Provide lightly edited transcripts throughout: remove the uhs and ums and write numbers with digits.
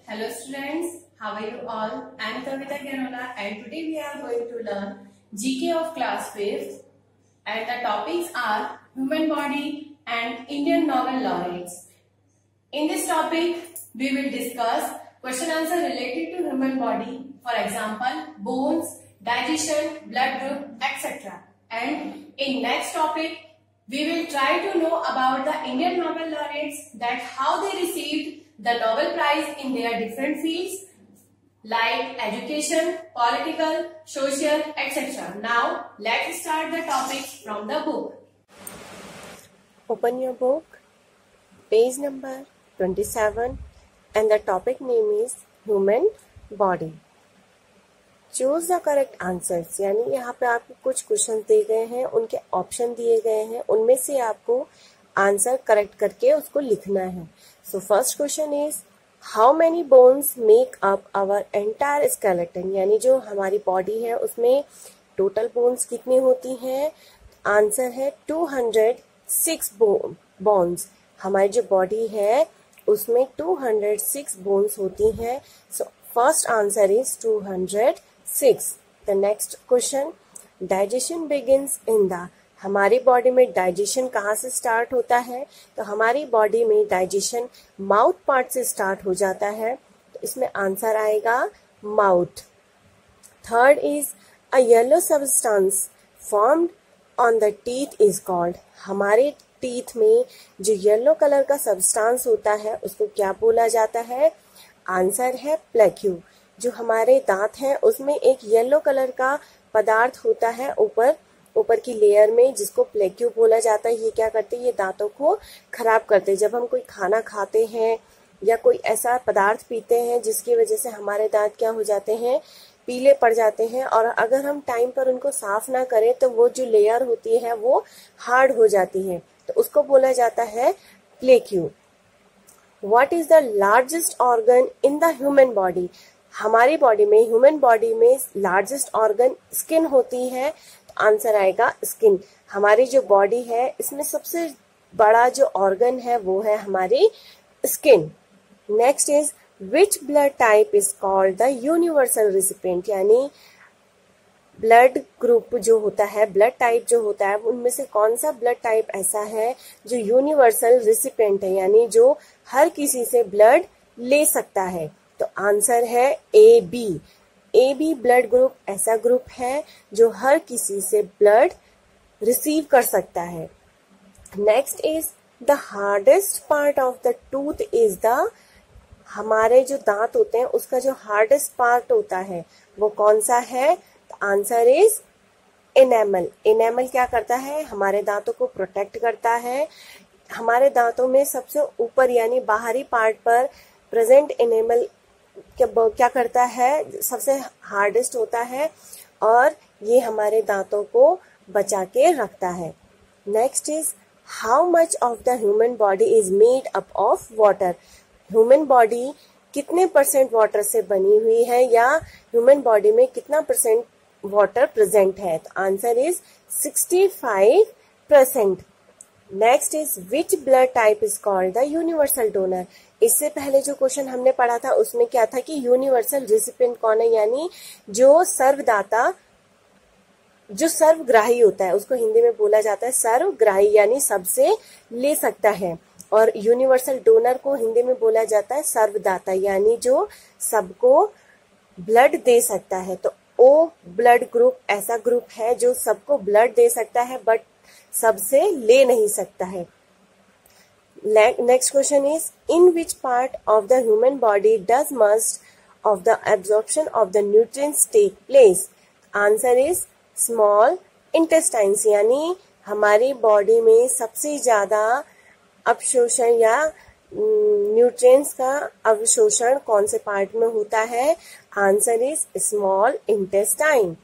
Hello students, how are you all? I am Kavita Gyanola and today we are going to learn GK of class 5th and the topics are human body and Indian Nobel laureates. In this topic, we will discuss question answer related to human body, for example, bones, digestion, blood group, etc. And in next topic, we will try to know about the Indian Nobel laureates, that how they received the Nobel Prize in their different fields like education, political, social, etc. Now, let's start the topics from the book. Open your book, page number 27 and the topic name is human body. Choose the correct answers, यानी यहाँ पे आपको कुछ question दिए गए हैं, उनके option दिए गए हैं, उनमें से आपको आंसर करेक्ट करके उसको लिखना है. So first question is how many bones make up our entire skeleton, यानी जो हमारी बॉडी है उसमें टोटल बोन्स कितनी होती हैं. आंसर है 206 बोन्स. हमारी जो बॉडी है उसमें 206 बोन्स होती हैं. So first answer is 206. The next question, digestion begins in the, हमारी बॉडी में डाइजेशन कहाँ से स्टार्ट होता है. तो हमारी बॉडी में डाइजेशन माउथ पार्ट से स्टार्ट हो जाता है. तो इसमें आंसर आएगा mouth. Third is a yellow substance formed on the teeth is called, हमारे टीथ में जो येलो कलर का सब्सटेंस होता है उसको क्या बोला जाता है. आंसर है प्लेक्यू. जो हमारे दांत हैं उसमें एक येलो कलर का पदार्थ होता है ऊपर की लेयर में, जिसको प्लेक्यू बोला जाता है. ये क्या करते हैं, ये दांतों को खराब करते हैं. जब हम कोई खाना खाते हैं या कोई ऐसा पदार्थ पीते हैं जिसकी वजह से हमारे दांत क्या हो जाते हैं, पीले पड़ जाते हैं, और अगर हम टाइम पर उनको साफ ना करें तो वो जो लेयर होती है वो हार्ड हो जाती है. तो उसको बोला जाता है plaque. What is the largest organ in the human body, हमारी बॉडी में, ह्यूमन बॉडी में लार्जेस्ट ऑर्गन स्किन होती है. आंसर आएगा स्किन. हमारी जो बॉडी है इसमें सबसे बड़ा जो ऑर्गन है वो है हमारी skin. Next is which blood type is called the universal recipient, यानी ब्लड ग्रुप जो होता है, ब्लड टाइप जो होता है, उनमें से कौन सा ब्लड टाइप ऐसा है जो यूनिवर्सल रिसिपिएंट है, यानी जो हर किसी से ब्लड ले सकता है. तो आंसर है A B. A B blood group ऐसा ग्रुप है जो हर किसी से ब्लड रिसीव कर सकता है. Next is the hardest part of the tooth is the, हमारे जो दांत होते हैं उसका जो हार्डेस्ट पार्ट होता है वो कौन सा है. Answer is enamel. एनेमल क्या करता है, हमारे दांतों को प्रोटेक्ट करता है. हमारे दांतों में सबसे ऊपर यानी बाहरी पार्ट पर प्रेजेंट एनेमल क्या करता है, सबसे हार्डेस्ट होता है और ये हमारे दांतों को बचा के रखता है. Next is how much of the human body is made up of water, human body कितने परसेंट वाटर से बनी हुई है, या ह्यूमन बॉडी में कितना परसेंट वाटर प्रेजेंट है. तो answer is 65%. Next is which blood type is called the universal donor. इससे पहले जो क्वेश्चन हमने पढ़ा था उसमें क्या था कि यूनिवर्सल रिसिपिएंट कौन है, यानी जो सर्वदाता, जो सर्वग्राही होता है उसको हिंदी में बोला जाता है सर्वग्राही, यानी सबसे ले सकता है. और यूनिवर्सल डोनर को हिंदी में बोला जाता है सर्वदाता, यानी जो सबको ब्लड दे सकता है. तो ओ ब्लड ग्रुप ऐसा ग्रुप है जो सबको ब्लड दे सकता है बट सबसे ले नहीं सकता है. Next question is in which part of the human body does most of the absorption of the nutrients take place. Answer is small intestines, यानी हमारी बॉडी में सबसे ज्यादा अवशोषण या न्यूट्रिएंट्स का अवशोषण कौन से पार्ट में होता है. Answer is small intestine.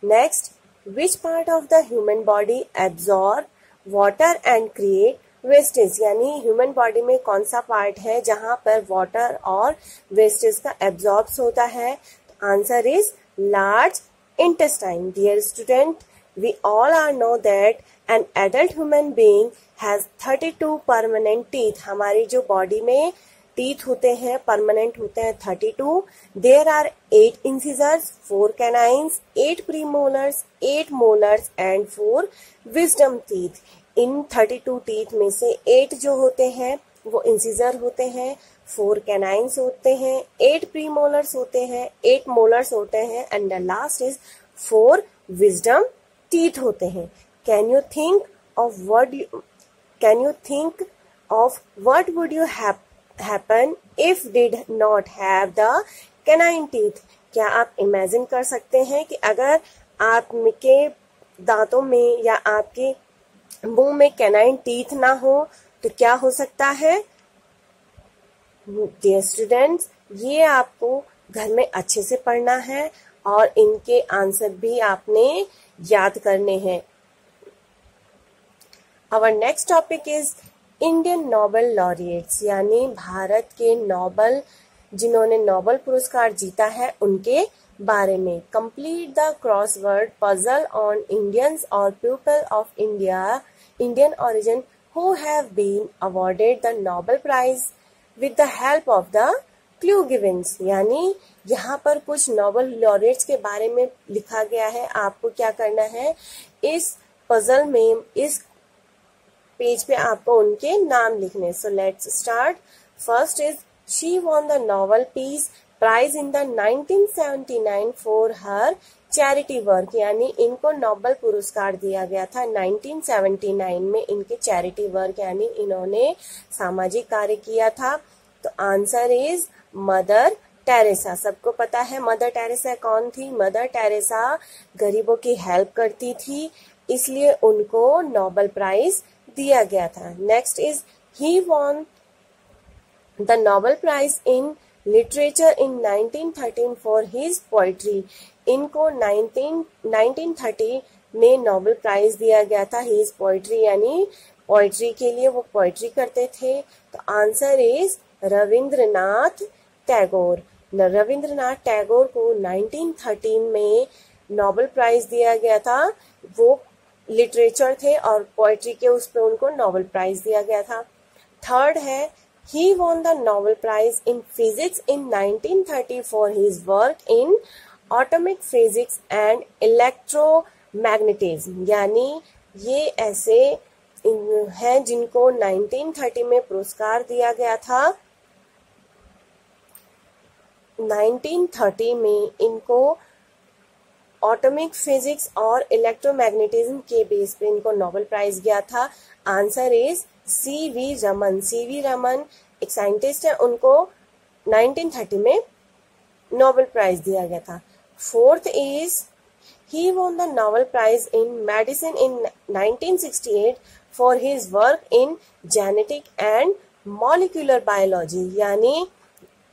Next, which part of the human body absorb water and create wastage, यानी ह्यूमन बॉडी में कौन सा पार्ट है जहां पर वाटर और वेस्टेज का एब्जॉर्ब्स होता है. Answer is large intestine. Dear student, we all are know that an adult human being has 32 permanent teeth. हमारी जो बॉडी में टीथ होते हैं, परमानेंट होते हैं 32. There are 8 incisors, 4 canines, 8 premolars, 8 molars and 4 wisdom teeth. इन 32 टीथ में से 8 जो होते हैं वो इंसिजर होते हैं, 4 कैनाइन्स होते हैं, 8 प्रीमोलर्स होते हैं, 8 मोलर्स होते हैं and the last is 4 wisdom teeth होते हैं. Can you think of what would you happen if did not have the canine teeth? क्या आप इमेजिन कर सकते हैं कि अगर आपके दांतों में या आपके मुंह में कैनाइन टीथ ना हो तो क्या हो सकता है? डियर स्टूडेंट्स, ये आपको घर में अच्छे से पढ़ना है और इनके आंसर भी आपने याद करने हैं. Our next topic is Indian Nobel laureates, यानी भारत के नोबेल जिन्होंने नोबेल पुरस्कार जीता है उनके बारे में. Complete the crossword puzzle on Indians और people of Indian origin who have been awarded the Nobel prize with the help of the clue givens. यानी यहाँ पर कुछ नोबेल लॉरिएट्स के बारे में लिखा गया है. आपको क्या करना है, इस पजल में, इस पेज पे आपको उनके नाम लिखने. So let's start. First is she won the Nobel peace prize in the 1979 for her charity work. यानी इनको नोबेल पुरस्कार दिया गया था 1979 में इनके चैरिटी वर्क, यानी इन्होंने सामाजिक कार्य किया था. तो आंसर इज मदर टेरेसा. सबको पता है मदर टेरेसा कौन थी. मदर टेरेसा गरीबों की हेल्प करती थी, इसलिए उनको नोबेल प्राइज दिया गया था. Next is he won the Nobel prize in literature in 1913 for his poetry. इनको 1930 में नोबेल प्राइज दिया गया था हिज पोइट्री, यानी पोइट्री के लिए वो पोइट्री करते थे. तो आंसर इज रविंद्रनाथ टैगोर. रविंद्रनाथ टैगोर को 1913 में नोबेल प्राइज दिया गया था. वो लिटरेचर थे और पोएट्री के उस पे उनको नोबेल प्राइज दिया गया था. थर्ड है he won the Nobel prize in physics in 1930 for his work in atomic physics and electromagnetism. यानी ये ऐसे हैं जिनको 1930 में पुरस्कार दिया गया था. 1930 में इनको एटॉमिक फिजिक्स और इलेक्ट्रोमैग्नेटिज्म के बेस पे इनको नोबेल प्राइज गया था. Answer is CV Raman. CV Raman एक साइंटिस्ट है, उनको 1930 में नोबेल प्राइज दिया गया था. Fourth is he won the Nobel prize in medicine in 1968 for his work in genetic and molecular biology. यानी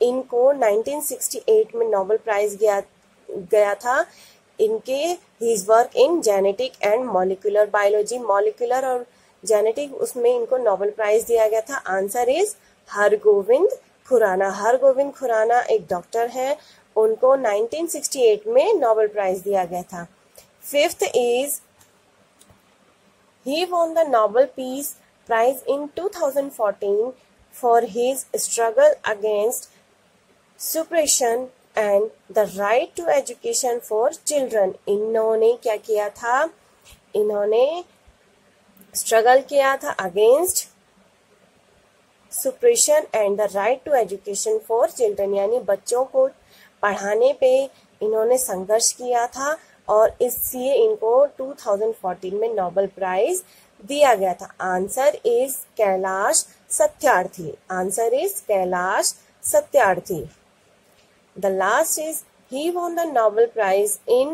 इनको 1968 में नोबेल प्राइज गया था इनके his work in genetic and molecular biology. Molecular और जेनेटिक उसमें इनको नोबेल प्राइज दिया गया था. Answer is Hargobind Khorana. हरगोविंद खुराना एक डॉक्टर है, उनको 1968 में नोबेल प्राइज दिया गया था. Fifth is he won the Nobel peace prize in 2014 for his struggle against suppression and the right to education for children. इन्होंने क्या किया था, इन्होंने स्ट्रगल किया था against suppression and the right to education for children. यानी बच्चों को पढ़ाने पे इन्होंने संघर्ष किया था और इसलिए इनको 2014 में नोबेल प्राइज दिया गया था. Answer is Kailash Satyarthi. Answer is Kailash Satyarthi. The last is he won the Nobel Prize in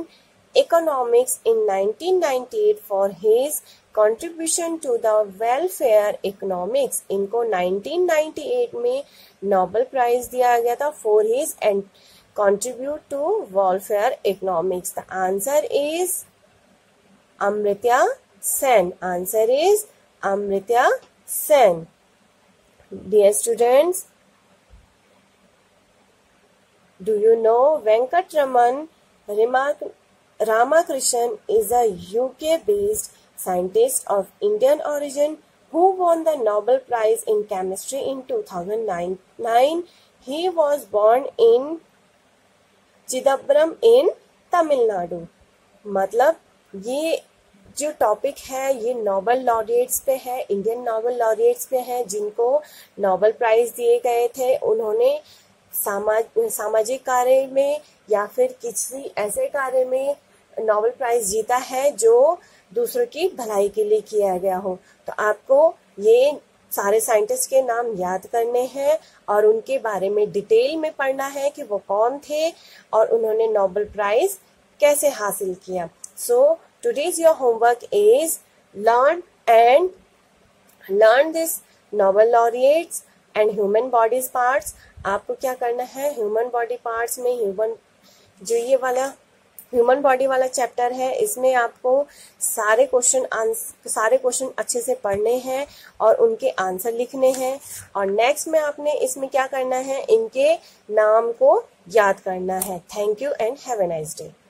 Economics in 1998 for his contribution to the welfare economics. इनको 1998 में नोबेल प्राइज दिया गया था for his and contribute to welfare economics. The answer is Amartya Sen. Answer is Amartya Sen. Dear students, do you know Venkatraman Ramakrishnan is a UK-based scientist of Indian origin who won the Nobel Prize in Chemistry in 2009. He was born in Chidambaram in Tamil Nadu. मतलब ये जो topic है ये Nobel laureates पे है, Indian Nobel laureates पे है, जिनको नोबेल प्राइज दिए गए थे। उन्होंने सामाजिक कार्य में या फिर किसी ऐसे कार्य में नोबेल प्राइज जीता है जो दूसरों की भलाई के लिए किया गया हो। तो आपको ये सारे साइंटिस्ट के नाम याद करने हैं और उनके बारे में डिटेल में पढ़ना है कि वो कौन थे और उन्होंने नोबेल प्राइज कैसे हासिल किया। सो today's your homework is learn this Nobel laureates and human bodies parts। आपको क्या करना है, ह्यूमन बॉडी पार्ट्स में ये वाला ह्यूमन बॉडी वाला चैप्टर है, इसमें आपको सारे क्वेश्चन अच्छे से पढ़ने हैं और उनके आंसर लिखने हैं। और नेक्स्ट में आपने इसमें क्या करना है, इनके नाम को याद करना है। Thank you and have a nice day.